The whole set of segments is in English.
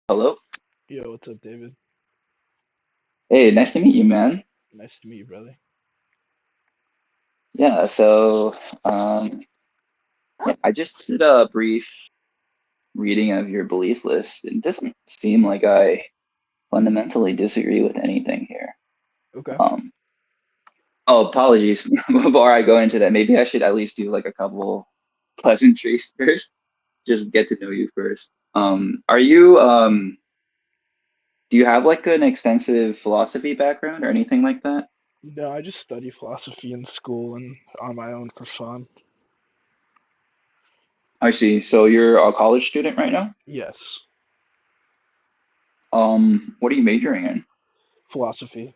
Hello. Yo, what's up, David? Hey, nice to meet you, man. Nice to meet you, brother. Yeah, um, I just did a brief reading of your belief list. It doesn't seem like I fundamentally disagree with anything here. Okay. Um, oh, apologies. Before I go into that, maybe I should at least do like a couple pleasantries first. Just get to know you first. Do you have like an extensive philosophy background or anything like that? No, I just study philosophy in school and on my own for fun. I see. So you're a college student right now? Yes, What are you majoring in? philosophy.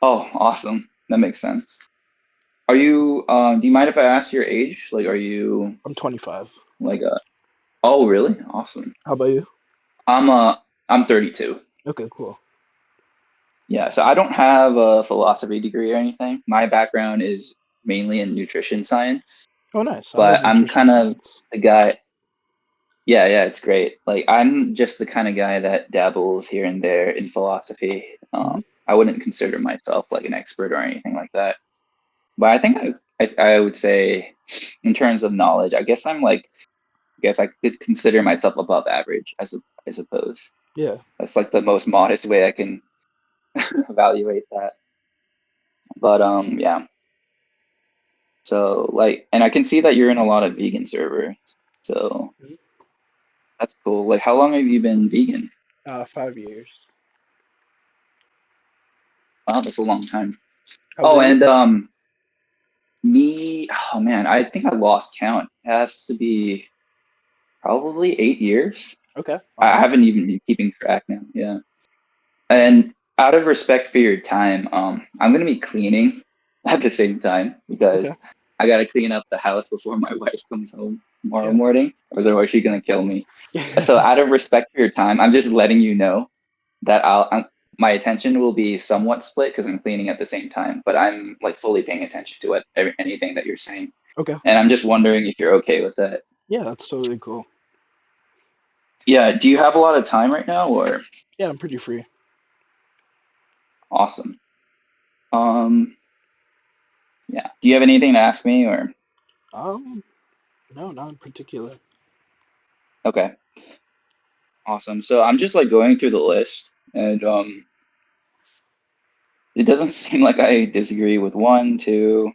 Oh, awesome. That makes sense. Do you mind if I ask your age? Like, are you I'm 25. like oh, really? Awesome. How about you? I'm uh, I'm 32. Okay, cool. Yeah, so I don't have a philosophy degree or anything. My background is mainly in nutrition science, Oh, nice. I love but I'm nutrition kind of science. the guy, yeah, yeah, it's great. Like, I'm just the kind of guy that dabbles here and there in philosophy. Hmm. I wouldn't consider myself like an expert or anything like that. But I think I would say, in terms of knowledge, I guess I could consider myself above average, I suppose. Yeah. That's like the most modest way I can evaluate that. But yeah. So like, and I can see that you're in a lot of vegan servers. So Mhm. that's cool. Like, how long have you been vegan? 5 years. Wow, that's a long time. How Oh, about you? and me, oh man, I think I lost count. It has to be probably 8 years. Okay, I awesome. haven't even been keeping track now. Yeah. And out of respect for your time, I'm gonna be cleaning at the same time because Okay. I gotta clean up the house before my wife comes home tomorrow Yeah. morning, otherwise she's gonna kill me. So out of respect for your time, I'm just letting you know that my attention will be somewhat split because I'm cleaning at the same time, but I'm like fully paying attention to anything that you're saying. Okay. And I'm just wondering if you're okay with that. Yeah, that's totally cool. Yeah, do you have a lot of time right now or Yeah, I'm pretty free. awesome? Um, yeah. Do you have anything to ask me or Um, no, not in particular. okay. Awesome. So I'm just like going through the list, and it doesn't seem like I disagree with one, two.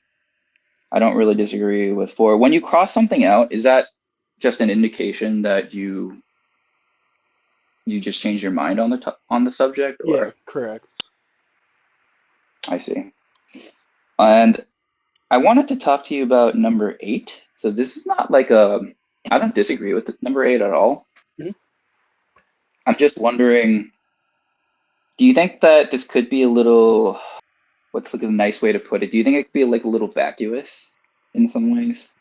I don't really disagree with four. When you cross something out, is that just an indication that you just changed your mind on on the subject, Yeah, or correct. I see. And I wanted to talk to you about number eight. So this is not like I don't disagree with number eight at all. Mhm. I'm just wondering, do you think that this could be a little what's like a nice way to put it? Do you think it could be like a little vacuous in some ways?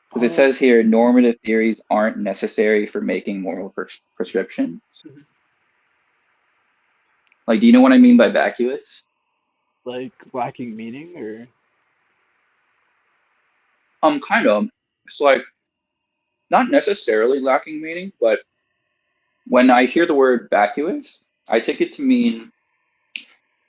Because it Um, says here normative theories aren't necessary for making moral prescription. mhm. Like, do you know what I mean by vacuous? Like lacking meaning or Kind of. It's like not necessarily lacking meaning, but when I hear the word vacuous, I take it to mean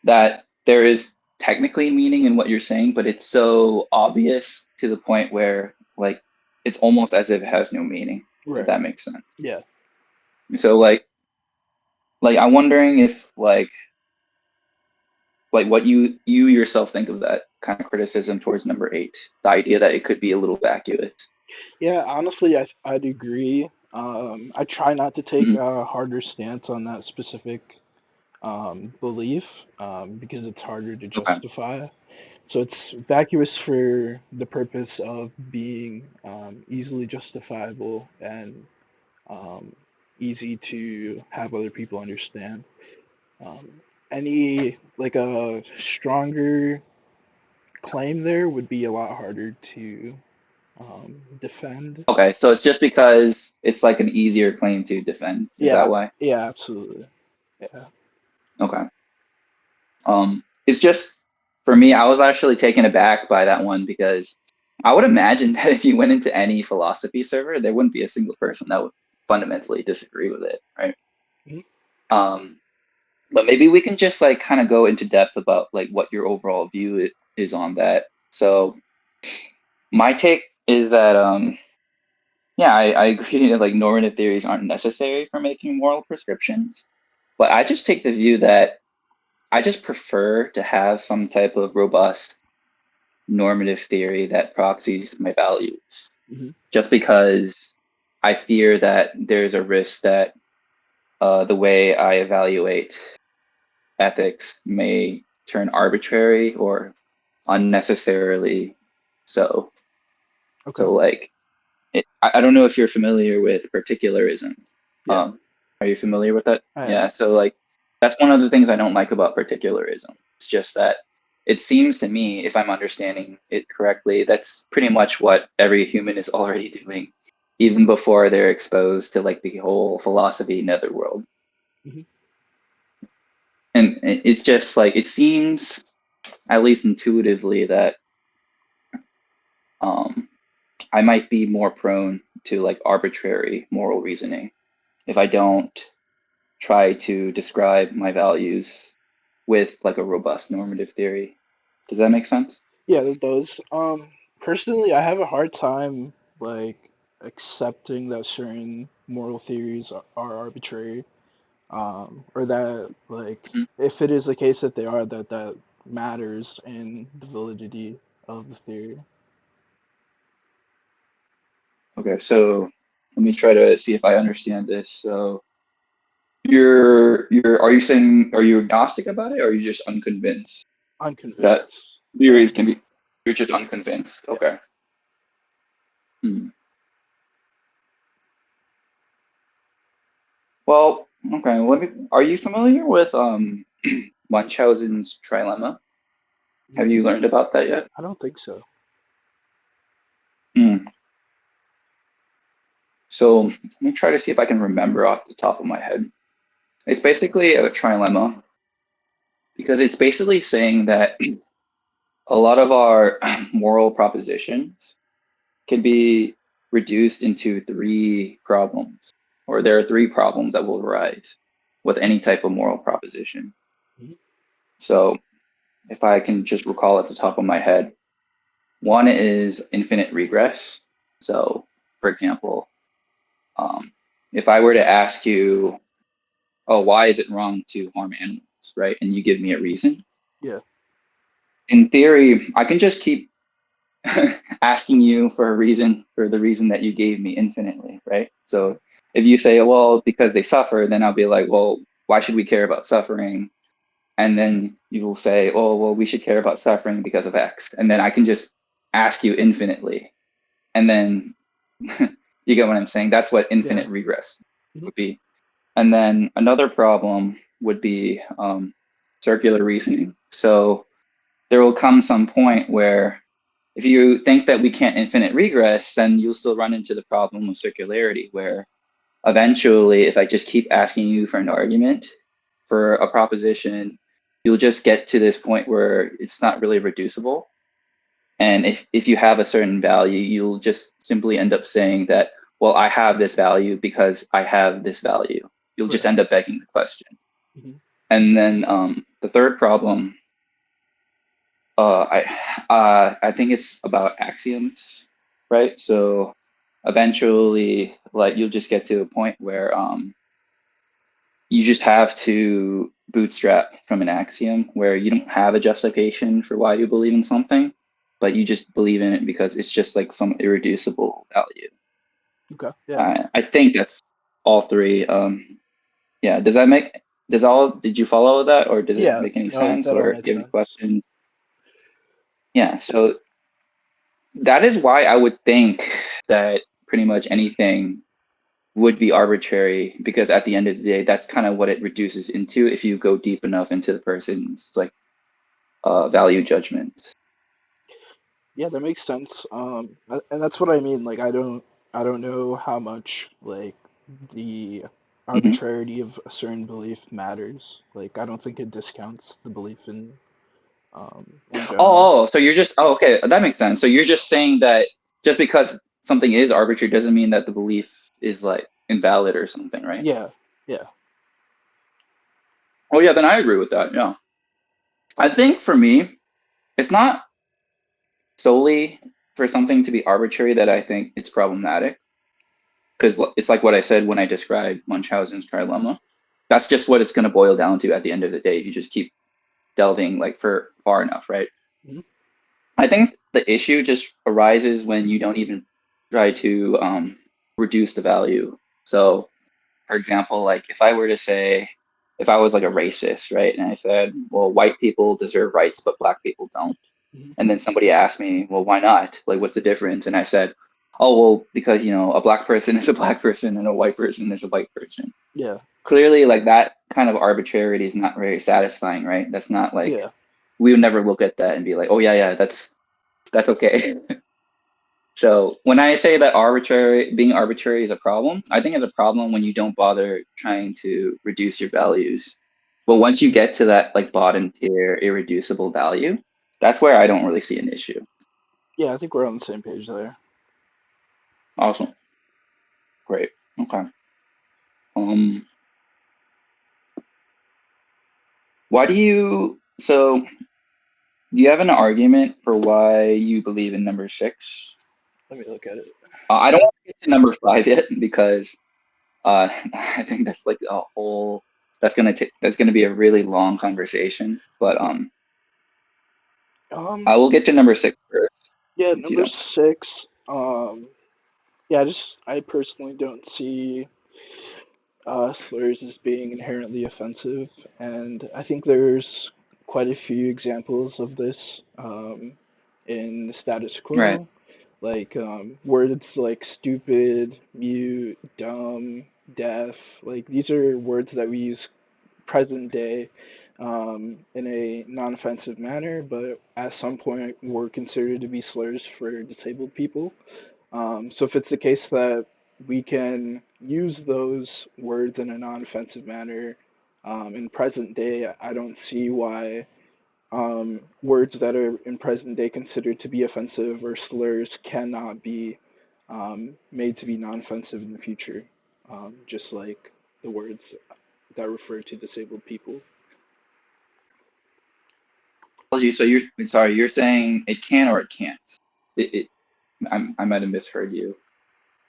that there is technically meaning in what you're saying, but it's so obvious to the point where like it's almost as if it has no meaning, if right. that makes sense. Yeah. So like I'm wondering if like what you yourself think of that kind of criticism towards number eight, the idea that it could be a little vacuous. Yeah, honestly, I'd agree. I try not to take Mhm. a harder stance on that specific belief because it's harder to Okay. justify. So it's vacuous for the purpose of being easily justifiable and um, easy to have other people understand. Um, any like a stronger claim there would be a lot harder to defend. Okay. So it's just because it's like an easier claim to defend. Is that Yeah, why? yeah, absolutely. Yeah. Okay. It's just for me, I was actually taken aback by that one because I would imagine that if you went into any philosophy server, there wouldn't be a single person that would fundamentally disagree with it, right? Um, but maybe we can just like kind of go into depth about like what your overall view is on that. So my take is that yeah, I agree that like normative theories aren't necessary for making moral prescriptions, but I just take the view that I just prefer to have some type of robust normative theory that proxies my values, Hmm. just because I fear that there's a risk that the way I evaluate ethics may turn arbitrary or unnecessarily so. Okay. So, like, I don't know if you're familiar with particularism. Yeah, Um, are you familiar with that? I am. Yeah, so like that's one of the things I don't like about particularism. It's just that it seems to me, if I'm understanding it correctly, that's pretty much what every human is already doing, even before they're exposed to like the whole philosophy netherworld. Hmm. And it's just like it seems, at least intuitively, that um, I might be more prone to like arbitrary moral reasoning if I don't try to describe my values with like a robust normative theory. Does that make sense? Yeah, that does. Personally, I have a hard time like accepting that certain moral theories are arbitrary, or that like Mhm. if it is the case that they are, that matters in the validity of the theory. Okay, so let me try to see if I understand this. So you're are you saying are you agnostic about it or are you just unconvinced that Unconvinced. Yeah, theories can be you're just unconvinced. yeah. Okay. Hmm. Well, okay, let me are you familiar with Munchausen's trilemma? Have you Mm, learned about that yet? I don't think so. Hmm. So let me try to see if I can remember off the top of my head. It's basically a trilemma because it's basically saying that a lot of our moral propositions can be reduced into three problems, or there are three problems that will arise with any type of moral proposition. Mhm. So if I can just recall at the top of my head, one is infinite regress. So, for example, um, if I were to ask you, oh, why is it wrong to harm animals, right? And you give me a reason. Yeah. In theory, I can just keep asking you for a reason for the reason that you gave me infinitely, right? Mhm. So if you say, well, because they suffer, then I'll be like, well, why should we care about suffering? And then you will say, oh, well, we should care about suffering because of X. And then I can just ask you infinitely. And then you get what I'm saying? That's what Yeah. infinite regress Mhm. would be. And then another problem would be circular reasoning. So there will come some point where if you think that we can't infinite regress, then you'll still run into the problem of circularity, where eventually, if I just keep asking you for an argument for a proposition, you'll just get to this point where it's not really reducible. And if you have a certain value, you'll just simply end up saying that, well, I have this value because I have this value. You'll just Right. end up begging the question. Mhm. And then the third problem, I think it's about axioms, right? So eventually, like you'll just get to a point where you just have to bootstrap from an axiom where you don't have a justification for why you believe in something, but you just believe in it because it's just like some irreducible value. Okay. Yeah. I think that's all three. Yeah, did you follow that or does it Yeah. make any No, sense that all or do makes you have any sense. questions? Yeah, so that is why I would think that pretty much anything would be arbitrary because at the end of the day, that's kind of what it reduces into if you go deep enough into the person's like value judgments. Yeah, that makes sense. And that's what I mean. Like, I don't know how much like the Hmm. arbitrarity of a certain belief matters. Like, I don't think it discounts the belief in general. So you're just okay, that makes sense. So you're just saying that just because something is arbitrary doesn't mean that the belief is like invalid or something, right? Yeah, yeah. Oh yeah, then I agree with that. Yeah. I think for me, it's not solely for something to be arbitrary that I think it's problematic. Because it's like what I said when I described Munchausen's trilemma. That's just what it's going to boil down to at the end of the day. If you just keep delving like for far enough, right? Mhm. I think the issue just arises when you don't even try to reduce the value. So, for example, like if I were to say, if I was like a racist, right, and I said, well, white people deserve rights, but black people don't. Mhm. And then somebody asked me, well, why not? Like, what's the difference? And I said, oh, well, because, a black person is a black person and a white person is a white person. Yeah. Clearly, like that kind of arbitrarity is not very satisfying, right? That's not like Yeah. we would never look at that and be like, oh yeah, yeah, that's okay. So when I say that being arbitrary is a problem, I think it's a problem when you don't bother trying to reduce your values. But once you get to that like bottom tier irreducible value, that's where I don't really see an issue. Yeah, I think we're on the same page there. Awesome. Great. Okay. Um, why do you, so do you have an argument for why you believe in number six? Let me look at it. I don't want to get to number five yet because I think that's like a whole, that's gonna be a really long conversation. But Um, I will get to number six first, yeah, if you number don't. 6. Yeah, I personally don't see slurs as being inherently offensive, and I think there's quite a few examples of this in the status Right. quo, like words like stupid, mute, dumb, deaf. Like these are words that we use present day in a non-offensive manner, but at some point were considered to be slurs for disabled people. So if it's the case that we can use those words in a non-offensive manner in present day, I don't see why words that are in present day considered to be offensive or slurs cannot be made to be non-offensive in the future, just like the words that refer to disabled people. Apologies. So you're sorry. You're saying it can or it can't. It I might have misheard you.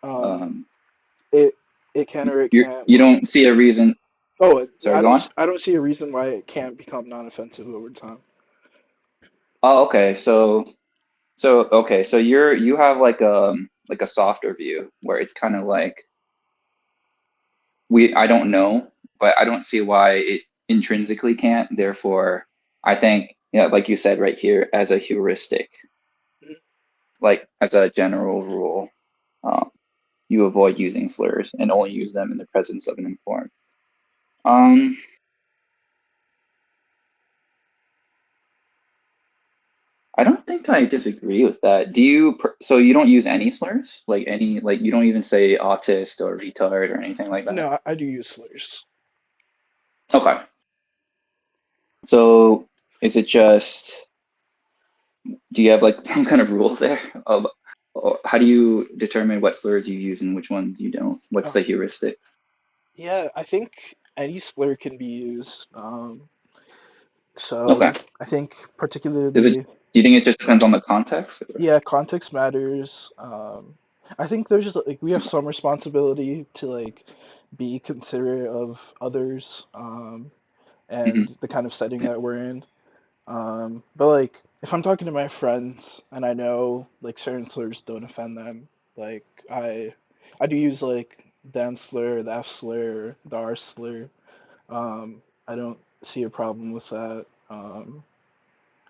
Um, Um, it it can or it you can't. you don't see a reason. Oh, Sorry, go on. I don't see a reason why it can't become non-offensive over time. Oh, okay. So you have like a softer view where it's kind of like I don't know, but I don't see why it intrinsically can't. Therefore, I think, like you said right here, as a heuristic, like as a general rule, um, you avoid using slurs and only use them in the presence of an informed. Um, I don't think I disagree with that. So you don't use any slurs? Like you don't even say autist or retard or anything like that? No, I do use slurs. Okay. So is it just, do you have like some kind of rule there of, or how do you determine what slurs you use and which ones you don't? What's Uh, the heuristic? yeah, I think any slur can be used. Okay. I think Does it, particularly, do you think it just depends on the context? Or- yeah, context matters. I think there's just like we have some responsibility to like be considerate of others, Mhm. and the kind of setting that we're in. But like if I'm talking to my friends and I know like certain slurs don't offend them, like I do use like the N slur, the F slur, the R slur. I don't see a problem with that.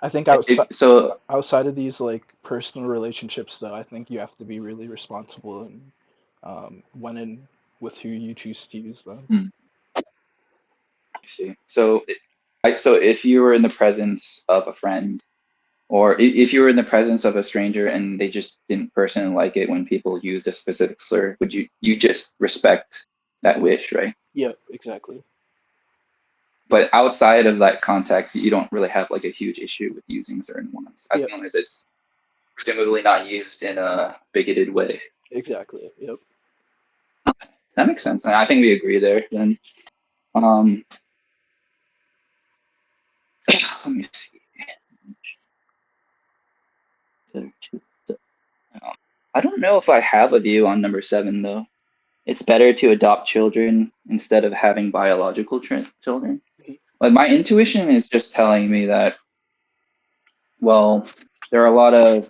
I think So outside of these like personal relationships though, I think you have to be really responsible and when in with who you choose to use them. hmm, I see. So if you were in the presence of a friend, or if you were in the presence of a stranger and they just didn't personally like it when people used a specific slur, would you just respect that wish, right? Yeah, exactly. But outside of that context, you don't really have like a huge issue with using certain ones, as Yep, long as it's presumably not used in a bigoted way. exactly. Yep. That makes sense. And I think we agree there then. Um, let me see. I don't know if I have a view on number seven though. It's better to adopt children instead of having biological children. Like my intuition is just telling me that, well, there are a lot of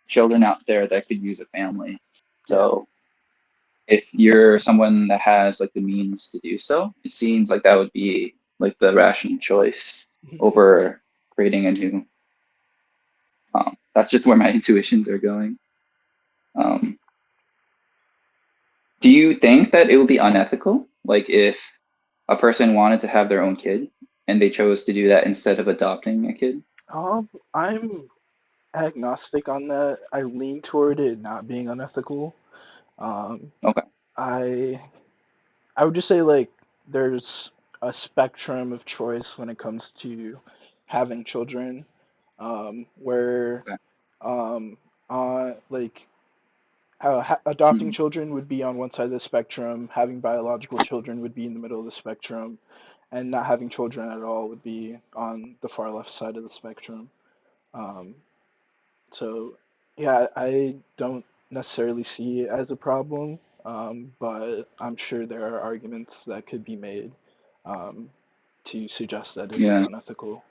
children out there that could use a family. Yeah. So if you're someone that has like the means to do so, it seems like that would be like the rational choice over creating a new. That's just where my intuitions are going. Um, do you think that it would be unethical? Like if a person wanted to have their own kid and they chose to do that instead of adopting a kid? I'm agnostic on that. I lean toward it not being unethical. Um, Okay. I I would just say like there's a spectrum of choice when it comes to having children, where Okay. um, like adopting Mhm. children would be on one side of the spectrum, having biological children would be in the middle of the spectrum, and not having children at all would be on the far left side of the spectrum. Um, so, yeah, I don't necessarily see it as a problem, but I'm sure there are arguments that could be made um, to suggest that it is Yeah. unethical.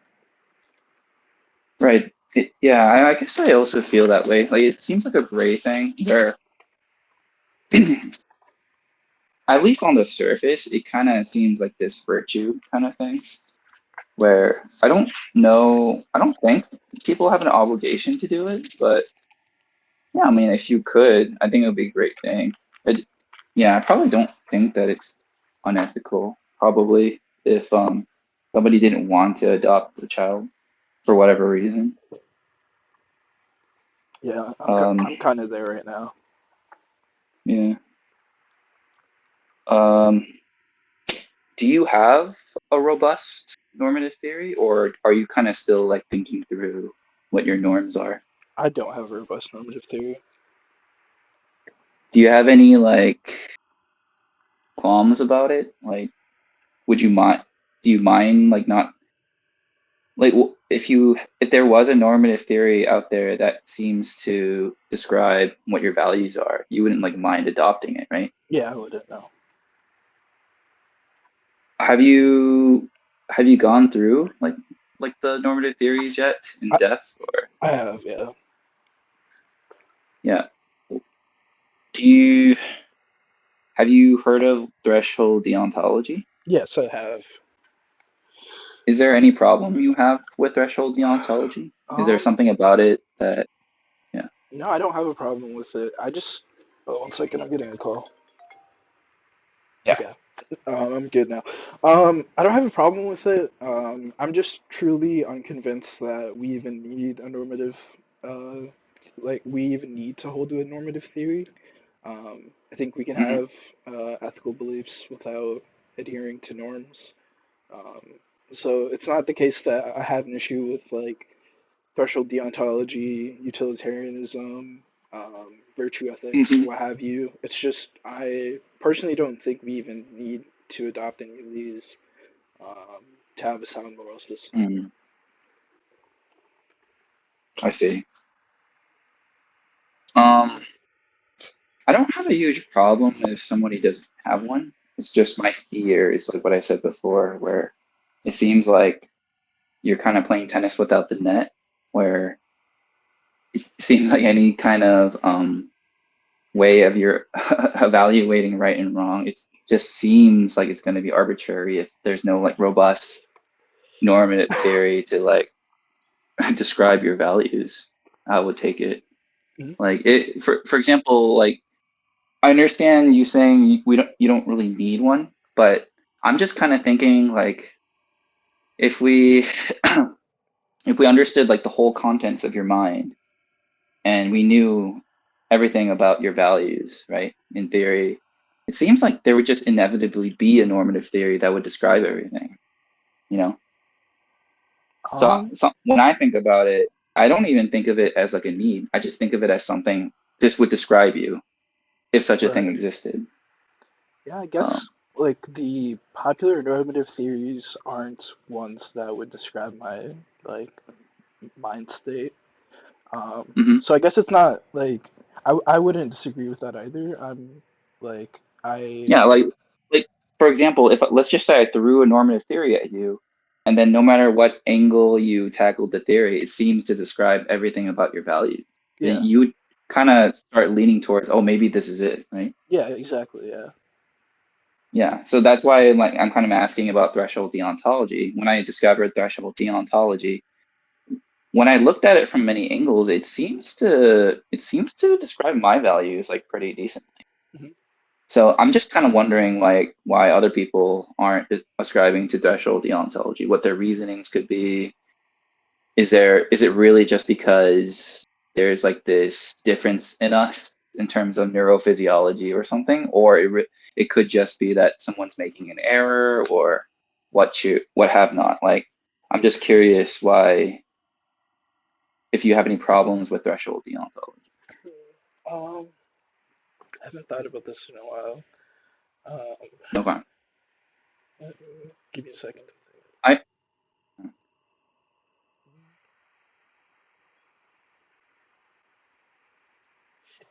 Right. Yeah, I guess I also feel that way. Like it seems like a gray thing where, at least on the surface, it kind of seems like this virtue kind of thing, where I don't think people have an obligation to do it, but yeah, I mean, if you could, I think it would be a great thing. It, yeah, I probably don't think that it's unethical, probably, if somebody didn't want to adopt a child for whatever reason. Yeah, Um, I'm kind of there right now. yeah. Um, do you have a robust normative theory, or are you kind of still like thinking through what your norms are? I don't have a robust normative theory. Do you have any like qualms about it? Like, would you mind? Do you mind like not like if there was a normative theory out there that seems to describe what your values are, you wouldn't like mind adopting it, right? Yeah, I wouldn't know. Have you have you gone through like the normative theories yet in I, depth or I have, yeah. yeah. Do you have you heard of threshold deontology? Yes, I have. Is there any problem you have with threshold deontology? Is there Um, something about it that yeah. no, I don't have a problem with it. I just, oh, one second, I'm getting a call. Yeah. Okay. I'm good now. I don't have a problem with it. I'm just truly unconvinced that we even need a normative, uh, like we even need to hold to a normative theory. I think we can Mhm. have ethical beliefs without adhering to norms. Um, so it's not the case that I have an issue with like threshold deontology, utilitarianism, virtue ethics, Mhm. what have you. It's just I personally don't think we even need to adopt any of these um, to have a sound moral system. Mhm. I see. Um, I don't have a huge problem if somebody doesn't have one. It's just my fear is like what I said before, where it seems like you're kind of playing tennis without the net, where it seems like any kind of way of your evaluating right and wrong, it just seems like it's going to be arbitrary if there's no like robust normative theory to like describe your values. I would take it Mhm. like it for example, like I understand you saying you don't really need one, but I'm just kind of thinking like if we if we understood like the whole contents of your mind and we knew everything about your values, right? In theory, it seems like there would just inevitably be a normative theory that would describe everything, you know? Um, So when I think about it, I don't even think of it as like a need. I just think of it as something this would describe you if such a thing right. existed. Yeah, I Um, guess. like the popular normative theories aren't ones that would describe my like mind state. Hmm. So I guess it's not like I wouldn't disagree with that either. I'm like I Yeah, like for example, if let's just say I threw a normative theory at you, and then no matter what angle you tackled the theory, it seems to describe everything about your value. Then yeah you would kind of start leaning towards, oh, maybe this is it, right? yeah exactly yeah. Yeah, so that's why like I'm kind of asking about threshold deontology. When I discovered threshold deontology, when I looked at it from many angles, it seems to describe my values like pretty decently. Mhm. So I'm just kind of wondering like why other people aren't ascribing to threshold deontology, what their reasonings could be. Is it really just because there's like this difference in us in terms of neurophysiology or something, or it could just be that someone's making an error or what have not. Like I'm just curious why if you have any problems with threshold deontology. Um, I haven't thought about this in a while. Um, Okay. give me a second. I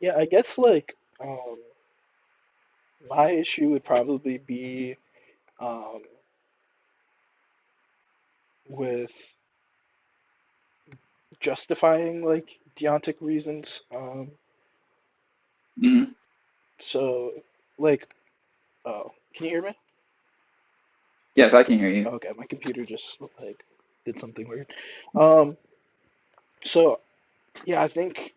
Yeah, I guess like my issue would probably be um with justifying like deontic reasons. mhm. So like oh, can you hear me? Yes, I can hear you. Okay, my computer just like did something weird. Um, so yeah, I think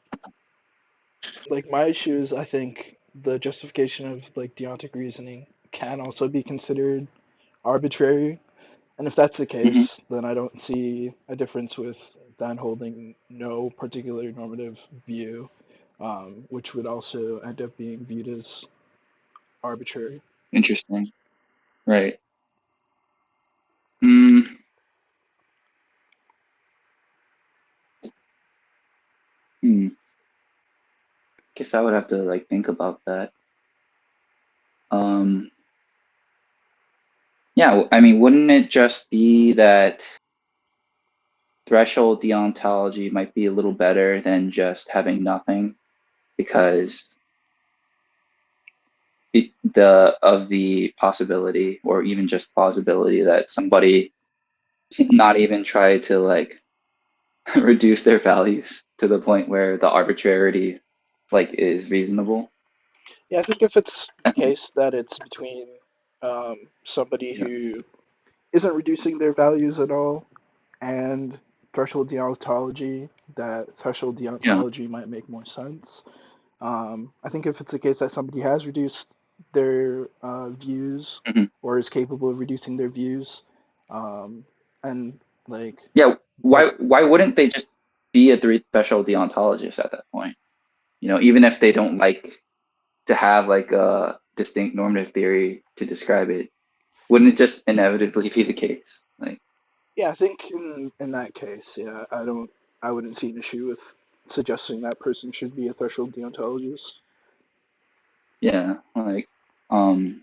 like my issue is I think the justification of like deontic reasoning can also be considered arbitrary. And if that's the Hmm. case, then I don't see a difference with then holding no particular normative view, which would also end up being viewed as arbitrary. Interesting. Right. Mm, hmm. Guess I would have to like think about that. Um, yeah, I mean, wouldn't it just be that threshold deontology might be a little better than just having nothing because the possibility or even just plausibility that somebody not even try to like reduce their values to the point where the arbitrarity like is reasonable. Yeah, I think if it's the case that it's between somebody Yeah. who isn't reducing their values at all and threshold deontology, that threshold Yeah. deontology might make more sense. I think if it's the case that somebody has reduced their views Hmm. or is capable of reducing their views, um, and like Yeah. like Why wouldn't they just be a three threshold deontologist at that point? Even if they don't like to have like a distinct normative theory to describe it, wouldn't it just inevitably be the case? Like, yeah, I think in that case, yeah, I wouldn't see an issue with suggesting that person should be a threshold deontologist. yeah, like, um,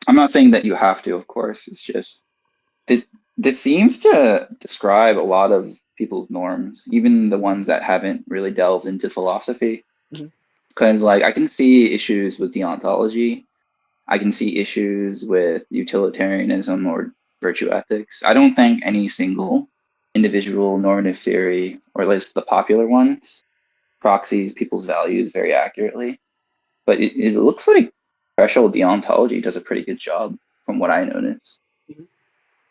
I'm not saying that you have to, of course. It's just this, this seems to describe a lot of people's norms, even the ones that haven't really delved into philosophy. Mhm. Because, like, I can see issues with deontology. I can see issues with utilitarianism or virtue ethics. I don't think any single individual normative theory, or at least the popular ones, proxies people's values very accurately. But it looks like threshold deontology does a pretty good job from what I notice. Mhm.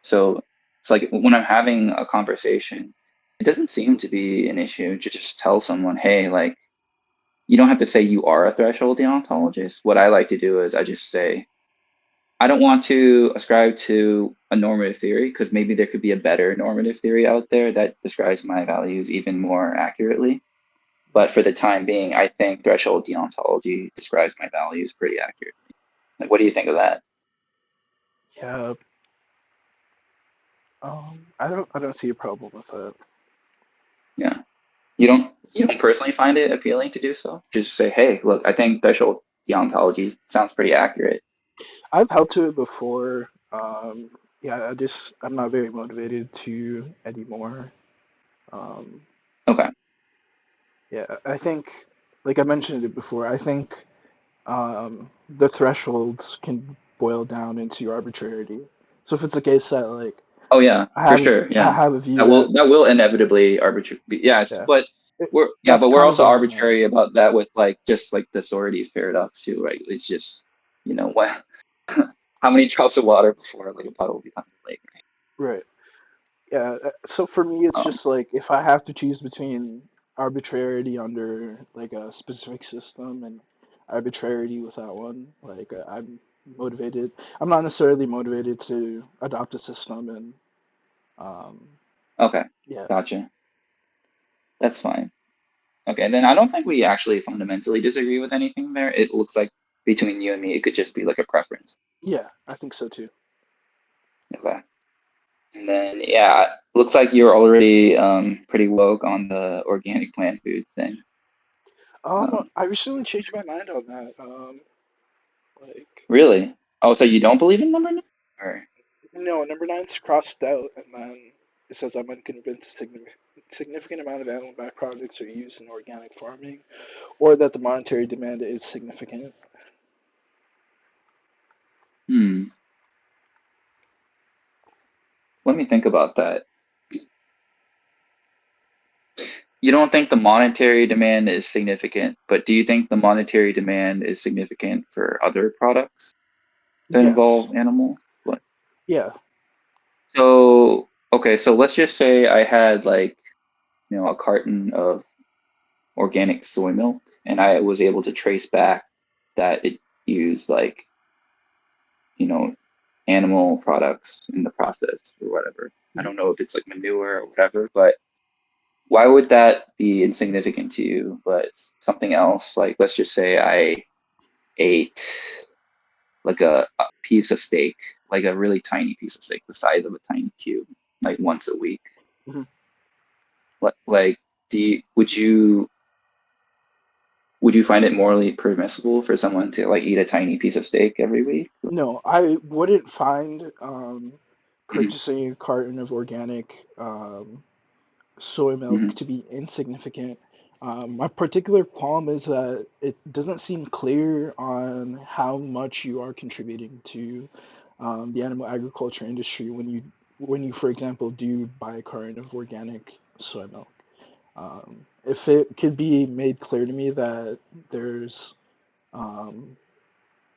So it's like when I'm having a conversation, it doesn't seem to be an issue to just tell someone, hey, like, you don't have to say you are a threshold deontologist. What I like to do is I just say, I don't want to ascribe to a normative theory because maybe there could be a better normative theory out there that describes my values even more accurately. But for the time being, I think threshold deontology describes my values pretty accurately. Like, what do you think of that? Yeah, I don't see a problem with that. Yeah. You don't personally find it appealing to do so? Just say, hey, look, I think threshold deontology sounds pretty accurate. I've held to it before. Yeah, I'm not very motivated to anymore. Um, Okay. yeah, I think, like I mentioned it before, I think the thresholds can boil down into arbitrarity. So if it's a case that like Oh yeah, for sure. I Yeah. have a view That that will inevitably arbitrary be, yeah, yeah, but it, that's we're kind of also where I'm at. arbitrary about that with like just like the Sorites paradox too, right? It's just, what how many drops of water before like a puddle becomes a lake, Right. Yeah. So for me, it's right? just like if I have to choose between arbitrarity under like a specific system and arbitrarity without one, like I'm motivated. I'm not necessarily motivated to adopt a system, and um, Okay. yeah, Gotcha. That's fine. Okay, then I don't think we actually fundamentally disagree with anything there. It looks like between you and me, it could just be like a preference. yeah, I think so too. Okay. And then yeah, looks like you're already pretty woke on the organic plant food thing. Um, I recently changed my mind on that. Like, really? Oh, so you don't believe in number nine? Or no, number nine's crossed out, and then it says I'm unconvinced significant amount of animal byproducts are used in organic farming, or that the monetary demand is significant. hmm, let me think about that. You don't think the monetary demand is significant, but do you think the monetary demand is significant for other products that Yes. involve animals? What? Yeah. So, okay, so let's just say I had like, a carton of organic soy milk and I was able to trace back that it used like, you know, animal products in the process or whatever. I Mhm. don't know if it's like manure or whatever, but why would that be insignificant to you? But something else, like let's just say I ate like a piece of steak, like a really tiny piece of steak, the size of a tiny cube, like once a week. Mhm. Like, would you find it morally permissible for someone to like eat a tiny piece of steak every week? No, I wouldn't find Mhm, purchasing a carton of organic soy milk mhm, to be insignificant. My particular qualm is that it doesn't seem clear on how much you are contributing to the animal agriculture industry when you, for example, do buy a carton of organic soy milk. If it could be made clear to me that there's um,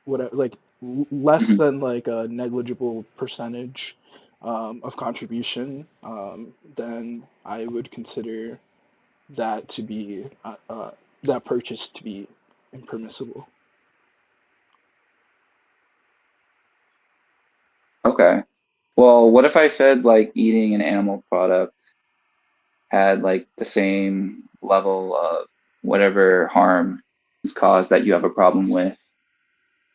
like less mhm. than like a negligible percentage of contribution, then I would consider that to be that purchase to be impermissible. Okay. Well, what if I said like eating an animal product had like the same level of whatever harm is caused that you have a problem with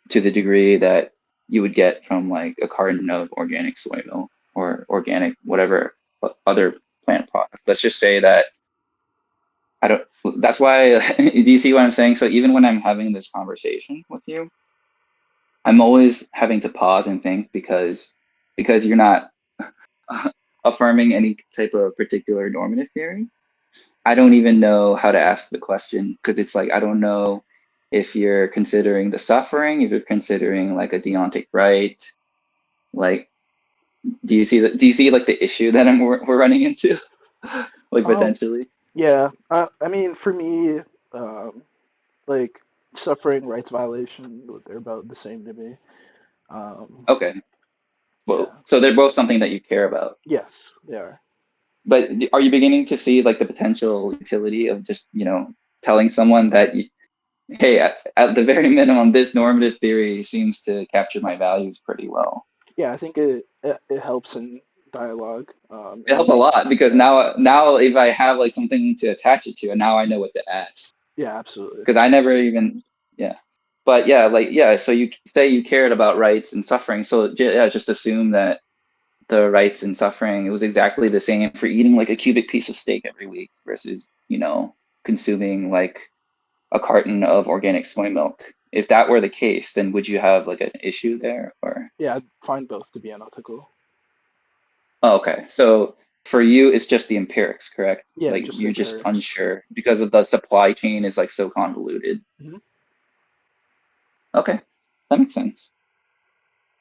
to the degree that you would get from like a carton of organic soy milk or organic whatever other plant product. Let's just say that I don't, that's why, do you see what I'm saying? So even when I'm having this conversation with you, I'm always having to pause and think because you're not affirming any type of particular normative theory. I don't even know how to ask the question because it's like I don't know if you're considering the suffering, if you're considering like a deontic right. Like, do you see like the issue that we're running into, like Um, potentially? yeah, I mean, for me, um, like suffering rights violation, they're about the same to me. Um, Okay, well, yeah, so they're both something that you care about. yes, they are. But are you beginning to see like the potential utility of just, telling someone that, hey, at the very minimum, this normative theory seems to capture my values pretty well. Yeah, I think it helps in dialogue, It helps a and lot because yeah, now if I have like something to attach it to, and now I know what to ask yeah, absolutely. because I never even, yeah. But yeah, like yeah, so you say you cared about rights and suffering, so yeah, just assume that the rights and suffering, it was exactly the same for eating like a cubic piece of steak every week versus, consuming like a carton of organic soy milk. if that were the case, then would you have like an issue there or? Yeah, I'd find both to be unethical. Oh, okay. So for you, it's just the empirics, correct? Yeah, Like just the you're just empirics. unsure because of the supply chain is like so convoluted. Hmm. Okay, that makes sense.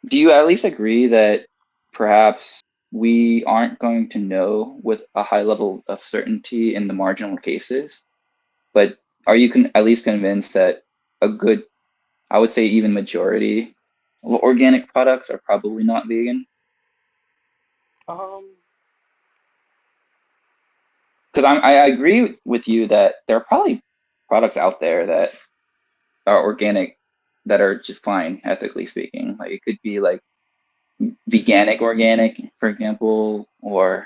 Do you at least agree that perhaps we aren't going to know with a high level of certainty in the marginal cases? But are you at least convinced that a good, I would say even majority of organic products are probably not vegan? Um, Because I agree with you that there are probably products out there that are organic that are just fine, ethically speaking. Like it could be like veganic organic, for example,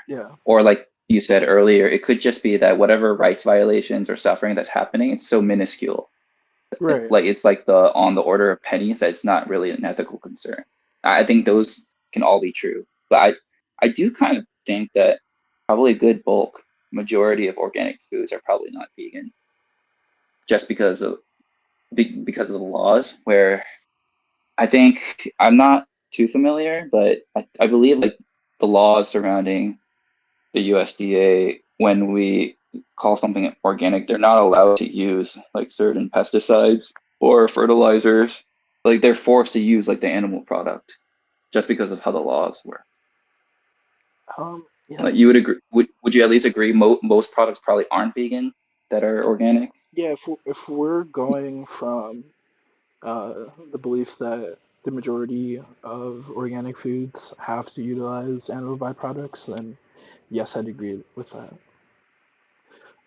yeah, or like you said earlier, it could just be that whatever rights violations or suffering that's happening, it's so minuscule. right. Like it's like the on the order of pennies that it's not really an ethical concern. I think those can all be true, but I do kind of think that probably a good bulk majority of organic foods are probably not vegan just because of the laws where I think I'm not too familiar, but I believe like the laws surrounding the USDA when we call something organic, they're not allowed to use like certain pesticides or fertilizers. Like they're forced to use like the animal product just because of how the laws work. Yeah, Like you would agree, would you at least agree most products probably aren't vegan that are organic? yeah. If we're going from the belief that the majority of organic foods have to utilize animal byproducts, then yes, I'd agree with that.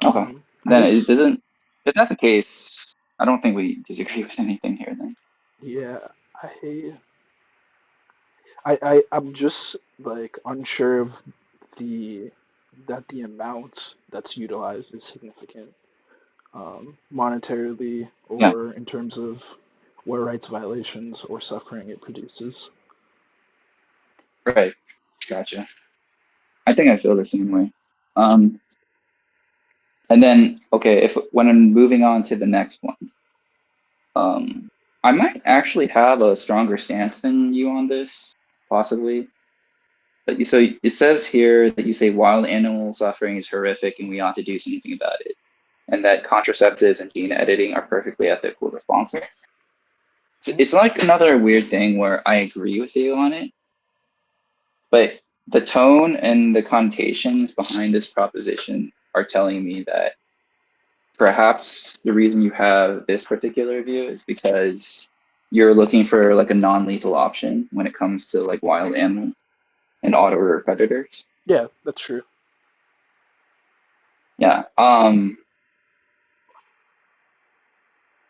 Okay. I Then it guess, doesn't, if that's the case, I don't think we disagree with anything here then. yeah, I, I'm just like unsure of the that the amount that's utilized is significant, monetarily Yeah, or in terms of what rights violations or suffering it produces. right. Gotcha. I think I feel the same way. Um, and then, okay, if when I'm moving on to the next one, um, I might actually have a stronger stance than you on this, possibly. So it says here that you say wild animal suffering is horrific and we ought to do something about it, and that contraceptives and gene editing are perfectly ethical responses. So Mhm. it's like another weird thing where I agree with you on it, but the tone and the connotations behind this proposition are telling me that perhaps the reason you have this particular view is because you're looking for like a non-lethal option when it comes to like wild animal and auto predators. Yeah, that's true. Yeah.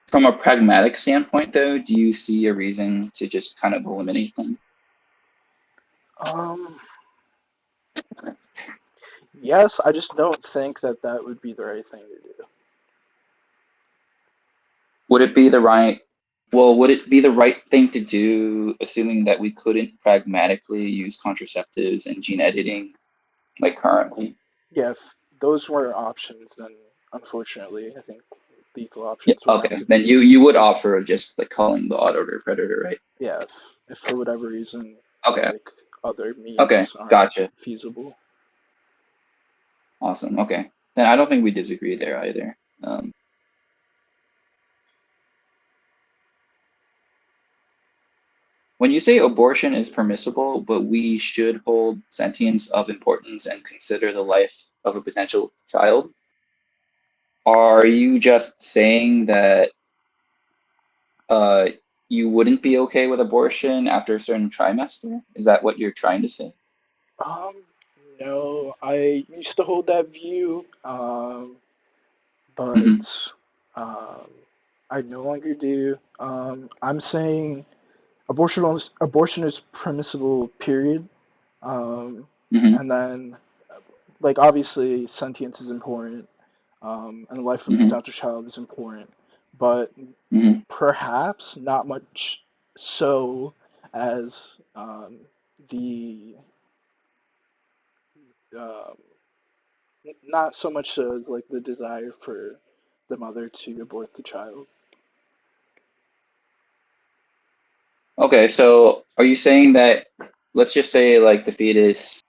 From a pragmatic standpoint, though, do you see a reason to just kind of eliminate them? Um, yes, I just don't think that that would be the right thing to do. Would it be the right, well, would it be the right thing to do, assuming that we couldn't pragmatically use contraceptives and gene editing like currently? Yeah, if those were options, then unfortunately, I think lethal Yeah. options would have Okay. to Then be, you would offer of just like calling the auto predator, right? yeah, if for whatever reason, Okay. like other Okay. means aren't Gotcha. feasible. Awesome. Okay. Then I don't think we disagree there either. When you say abortion is permissible, but we should hold sentience of importance and consider the life of a potential child, are you just saying that uh, you wouldn't be okay with abortion after a certain trimester? Is that what you're trying to say? Um, no, I used to hold that view, Hmm. but um, I no longer do. I'm saying abortion is permissible, period. Um, Hmm. and then, like, obviously, sentience is important, and the life of a Hmm. potential child is important, but Hmm. perhaps not much so as the um, not so much as like the desire for the mother to abort the child. Okay, so are you saying that, let's just say like the fetus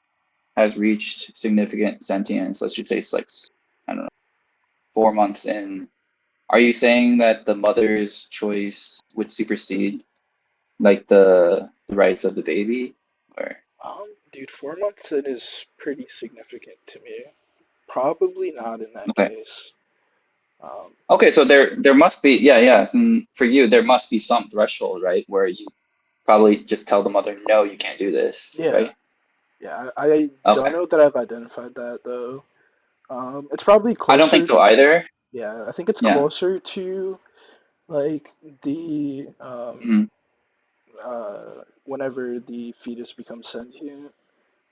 has reached significant sentience, let's just say it's like, I don't know, 4 months in. Are you saying that the mother's choice would supersede like the rights of the baby? Or Dude, 4 months in is pretty significant to me. Probably not in that okay. case. Um, Okay, so there must be, yeah, yeah. For you, there must be some threshold, right? Where you probably just tell the mother, no, you can't do this, yeah, right? yeah. I don't Okay. know that I've identified that though. It's probably I don't think closer. so either. Yeah, I think it's Yeah. closer to like the Hmm. whenever the fetus becomes sentient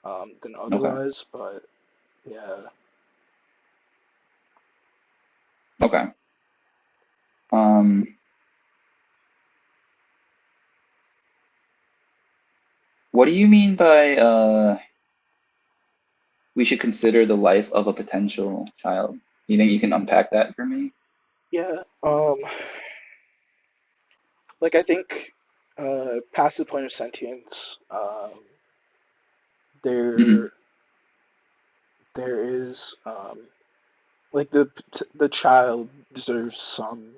than Okay. otherwise. But yeah, Okay. Um, what do you mean by we should consider the life of a potential child? You think you can unpack that for me? yeah. Like I think past the point of sentience, Hmm. there there is like the child deserves some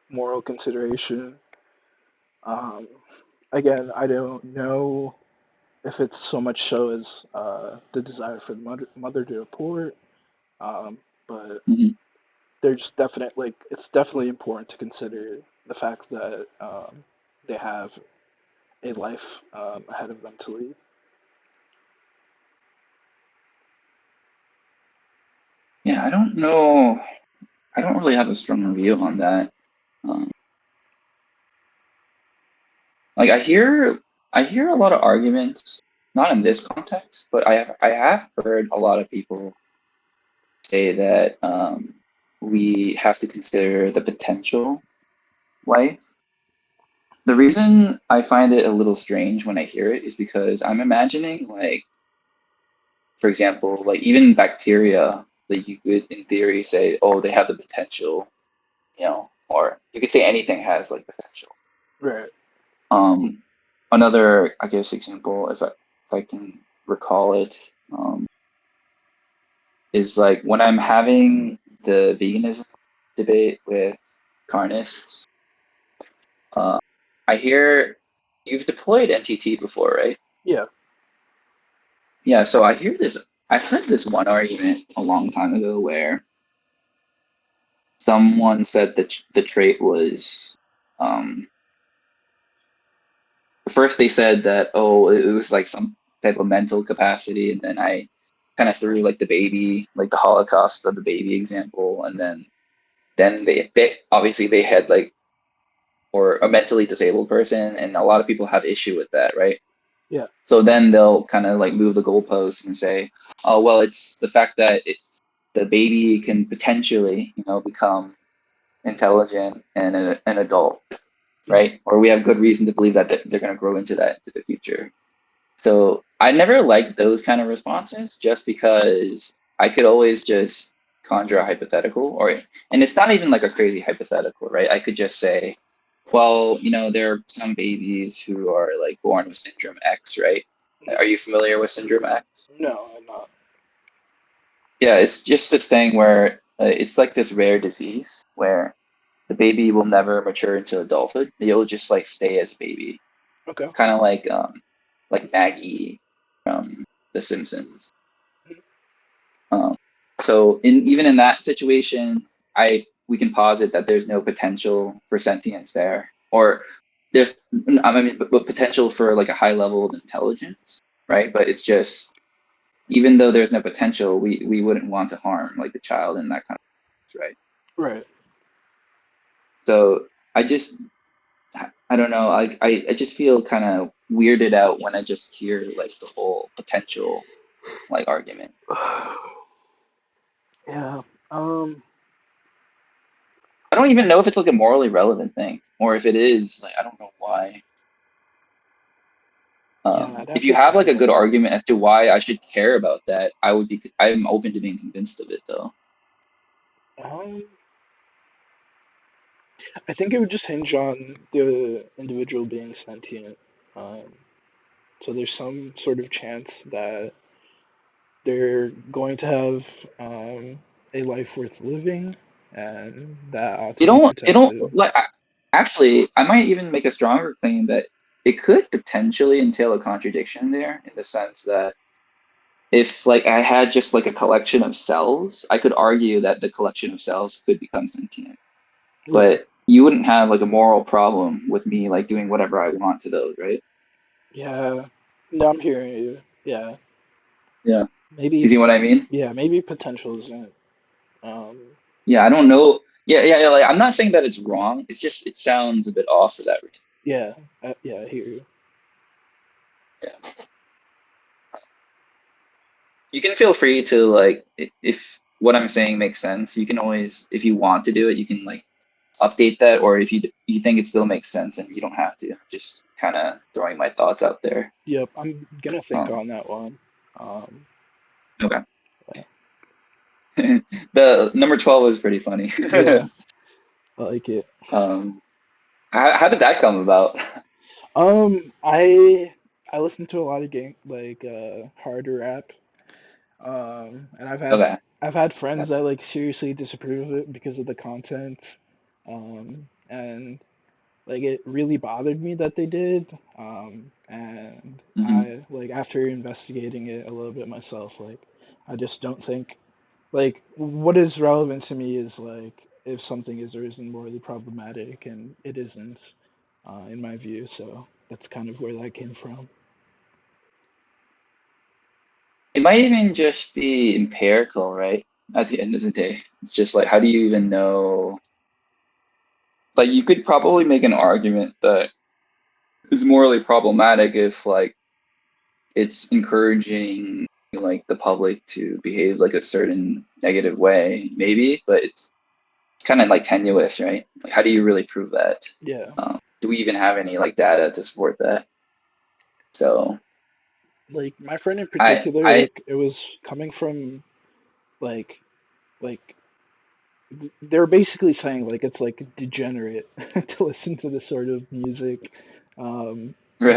moral consideration. Um, Again, I don't know if it's so much so as the desire for the mother to report, but Hmm. there's definite like it's definitely important to consider the fact that they have a life ahead of them to lead. Yeah, I don't know. I don't really have a strong view on that. Um, like I hear a lot of arguments, not in this context, but I have heard a lot of people say that we have to consider the potential life. The reason I find it a little strange when I hear it is because I'm imagining like, for example, like even bacteria, like you could in theory say, oh, they have the potential, or you could say anything has like potential. Right. Um, Another, I guess, example, if I can recall it, is like when I'm having the veganism debate with carnists, uh, I hear you've deployed NTT before, right? Yeah. Yeah, so I've heard this one argument a long time ago where someone said that the trait was, um, first they said that, oh, it was like some type of mental capacity, and then I kind of threw like the baby, like the Holocaust of the baby example, and then they obviously they had like, or a mentally disabled person, and a lot of people have issue with that, right? Yeah. So then they'll kind of like move the goalposts and say, oh, well, it's the fact that the baby can potentially, become intelligent and an adult, Mhm. right? Or we have good reason to believe that they're going to grow into that in the future. So I never liked those kind of responses just because I could always just conjure a hypothetical, and it's not even like a crazy hypothetical, right? I could just say, well, there are some babies who are like born with syndrome X, right? Mhm. Are you familiar with syndrome X? No, I'm not. Yeah, it's just this thing where it's like this rare disease where the baby will never mature into adulthood. They'll just like stay as a baby, Okay. kind of like Maggie from The Simpsons. Mhm. Um, so even in that situation, I we can posit that there's no potential for sentience there, or there's I mean, but potential for like a high level of intelligence, right? But it's just even though there's no potential, we wouldn't want to harm like the child in that kind of, right? Right. So I don't know. I just feel kind of weirded out when I just hear like the whole potential like argument. Yeah. Um. I don't even know if it's like a morally relevant thing, or if it is, like I don't know why. Yeah. I'd If have you to have think like a good about it. argument as to why I should care about that, I'm open to being convinced of it though. Um. I think it would just hinge on the individual being sentient. Um, so there's some sort of chance that they're going to have a life worth living, and that ought to be It don't protected. like actually, I might even make a stronger claim that it could potentially entail a contradiction there in the sense that if like I had just like a collection of cells, I could argue that the collection of cells could become sentient. Right. But you wouldn't have like a moral problem with me like doing whatever I want to those, right? Yeah. No, I'm hearing you. Yeah. Yeah. You Maybe. see what I mean? Yeah. Maybe potential isn't. Um, Yeah, I don't know. Yeah. Like I'm not saying that it's wrong. It's just it sounds a bit off for that reason. yeah. Yeah. I hear you. Yeah. You can feel free to like if what I'm saying makes sense, you can always if you want to do it, you can like update that, or if you think it still makes sense and you don't have to. Just kind of throwing my thoughts out there. Yep. I'm gonna think Um, on that one. Um, okay. yeah. The number 12 is pretty funny. Yeah. I like it. Um, how did that come about? I listen to a lot of harder rap. And Okay. I've had friends that like seriously disapprove of it because of the content. And like it really bothered me that they did. And Hmm. I like after investigating it a little bit myself, like I just don't think like what is relevant to me is like if something is or isn't morally problematic, and it isn't, in my view. So that's kind of where that came from. It might even just be empirical, right? At the end of the day, it's just like, how do you even know? Like, you could probably make an argument that is morally problematic if, like, it's encouraging, like, the public to behave like a certain negative way, maybe, but it's kind of like tenuous, right? Like, how do you really prove that? Yeah. Do we even have any like data to support that? So, Like my friend in I, particular, I, like it was coming from like like they're basically saying like it's like degenerate to listen to this sort of music, um,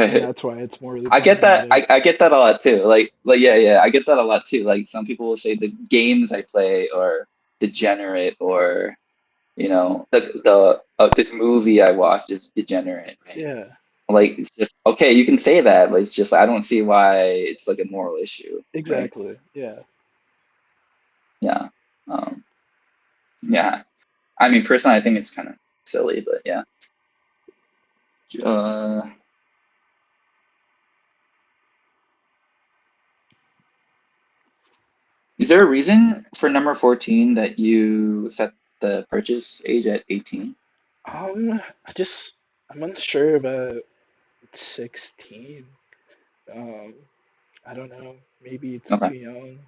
and right. that's why it's morally I get that. problematic. I get that a lot too. Yeah, I get that a lot too. Like some people will say the games I play are degenerate, or this movie I watched is degenerate, right? Yeah, Like it's just okay, you can say that, but it's just I don't see why it's like a moral issue, right? exactly. Yeah. Yeah. Um, yeah. I mean, personally, I think it's kind of silly, but yeah. Uh, is there a reason for number 14 that you set the purchase age at 18? I just I'm unsure about 16. Um, I don't know. Maybe it's Okay. too young.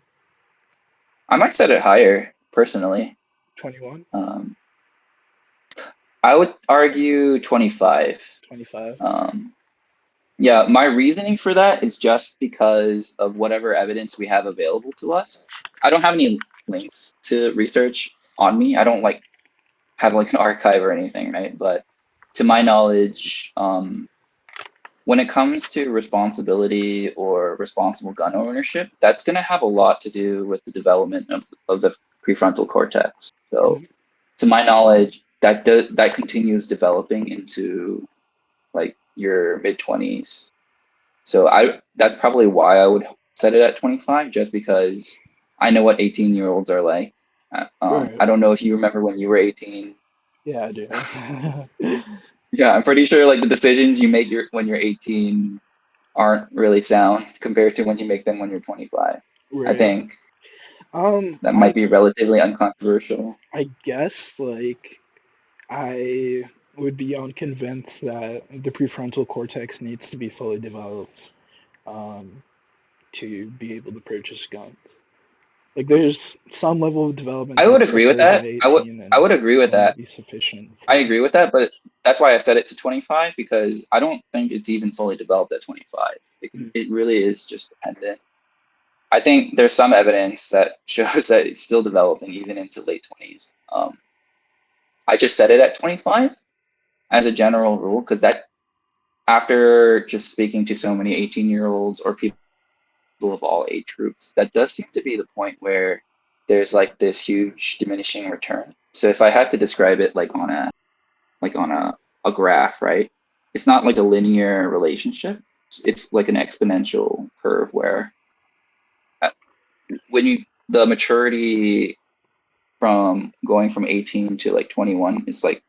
I might set it higher personally. 21, Um, I would argue 25. 25. Um, yeah, my reasoning for that is just because of whatever evidence we have available to us. I don't have any links to research on me. I don't like have like an archive or anything, right? But to my knowledge, when it comes to responsibility or responsible gun ownership, that's going to have a lot to do with the development of the prefrontal cortex. So, Mhm. to my knowledge, that continues developing into like your mid 20s. So I that's probably why I would set it at 25, just because I know what 18-year-olds are like. Right. I don't know if you remember when you were 18. Yeah, I do. Yeah, I'm pretty sure like the decisions you make when you're 18 aren't really sound compared to when you make them when you're 25. I Right. think that might I be relatively uncontroversial. I guess like I would be unconvinced that the prefrontal cortex needs to be fully developed, um, to be able to purchase guns. Like there's some level of development I would that's agree with occurred by that. 18 I and would agree with going to that. be sufficient I for. agree with that, but that's why I set it to 25, because I don't think it's even fully developed at 25. Mm. It really is just dependent. I think there's some evidence that shows that it's still developing even into late 20s. I just set it at 25 as a general rule because that after just speaking to so many 18-year-olds or people of all age groups, that does seem to be the point where there's like this huge diminishing return. So if I had to describe it like on a graph, right? It's not like a linear relationship. It's like an exponential curve where uh, when you the maturity from going from 18 to like 21 is like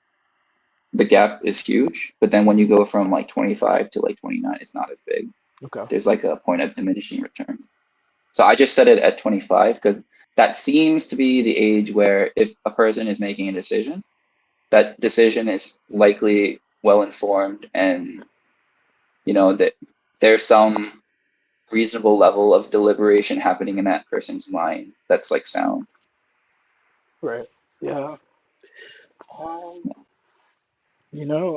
the gap is huge, but then when you go from like 25 to like 29, it's not as big. Okay. There's like a point of diminishing return. So I just set it at 25 because that seems to be the age where if a person is making a decision, that decision is likely well informed and that there's some reasonable level of deliberation happening in that person's mind that's like sound. Right. Yeah. Um,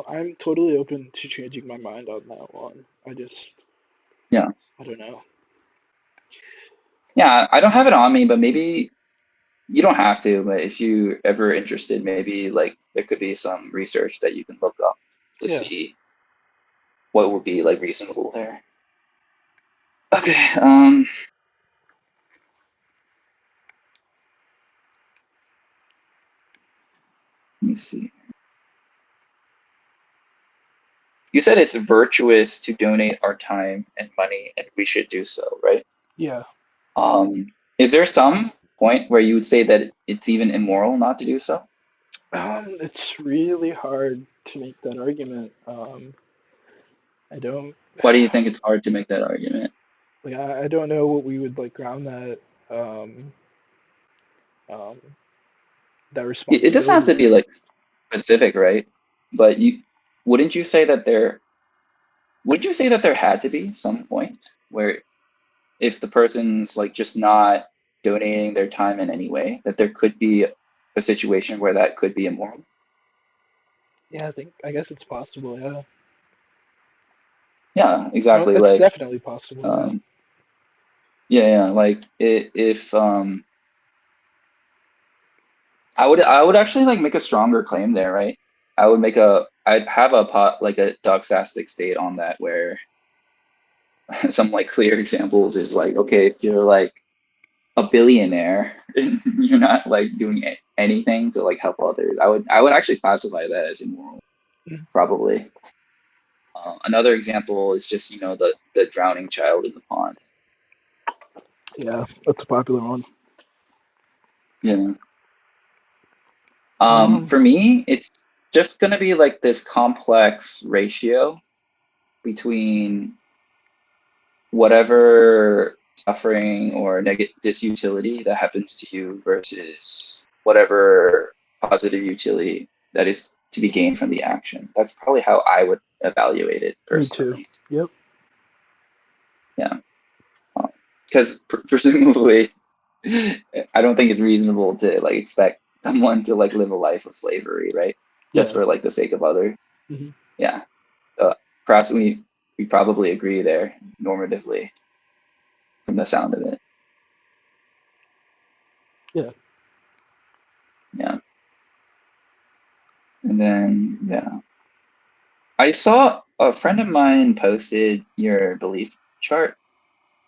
I'm totally open to changing my mind on that one. Yeah. I don't know. Yeah, I don't have it on me, but maybe you don't have to, but if you ever interested, maybe like there could be some research that you can look up to Yeah. see what would be like reasonable there. Okay, let me see. You said it's virtuous to donate our time and money, and we should do so, right? Yeah. Is there some point where you would say that it's even immoral not to do so? It's really hard to make that argument. I don't Why do you think it's hard to make that argument? like I don't know what we would like ground um um that It doesn't have responsibility to be in. like specific, right? But wouldn't you say that there had to be some point where if the person's like just not donating their time in any way, that there could be a situation where that could be immoral? Yeah, I guess it's possible, yeah. Yeah, No, exactly. it's Like, definitely possible, yeah. um, yeah, yeah. Like, if I would actually like make a stronger claim there, right? I'd have a pot like a doxastic state on that where some like clear examples is like, okay, if you're like a billionaire and you're not like doing anything to like help others, I would actually classify that as immoral, Mhm. probably. Another example is just the drowning child in the pond. Yeah, that's a popular one. Yeah. Um, For me, it's just gonna be like this complex ratio between whatever suffering or negative disutility that happens to you versus whatever positive utility that is to be gained from the action. That's probably how I would evaluate it Me too. personally. Yep. Yeah. Because presumably, I don't think it's reasonable to like expect someone to like live a life of slavery, right? Just Yeah. for like the sake of others. Hmm. Yeah. So perhaps we probably agree there normatively from the sound of it. Yeah. Yeah. And then yeah. I saw a friend of mine posted your belief chart,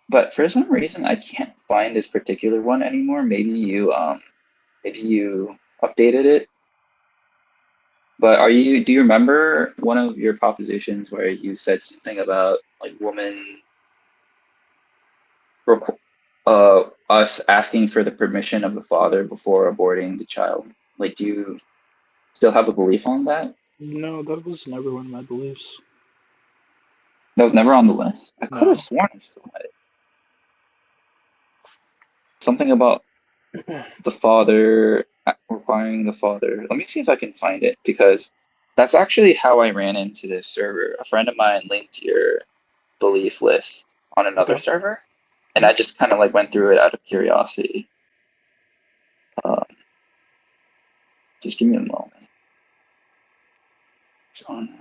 but for some reason I can't find this particular one anymore. Maybe you updated it. But do you remember one of your propositions where you said something about like women requ- us asking for the permission of the father before aborting the child? Like, do you still have a belief on that? No, that was never one of my beliefs. That was never on the list. I could have No. sworn I saw it. Something about the father requiring the father. Let me see if I can find it because that's actually how I ran into this server. A friend of mine linked your belief list on another Okay. server, and Mhm. I just kind of like went through it out of curiosity. Uh, just give me a moment. John.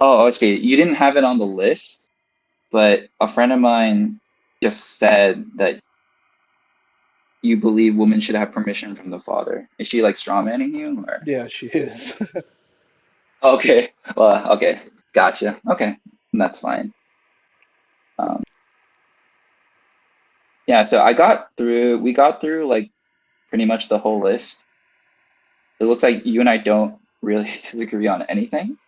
Oh, okay. You didn't have it on the list, but a friend of mine just said that you believe women should have permission from the father. Is she like strawmanning you or? Yeah, she is. Okay. Well, okay. Gotcha. Okay. That's fine. Um, yeah, so we got through like pretty much the whole list. It looks like you and I don't really disagree on anything.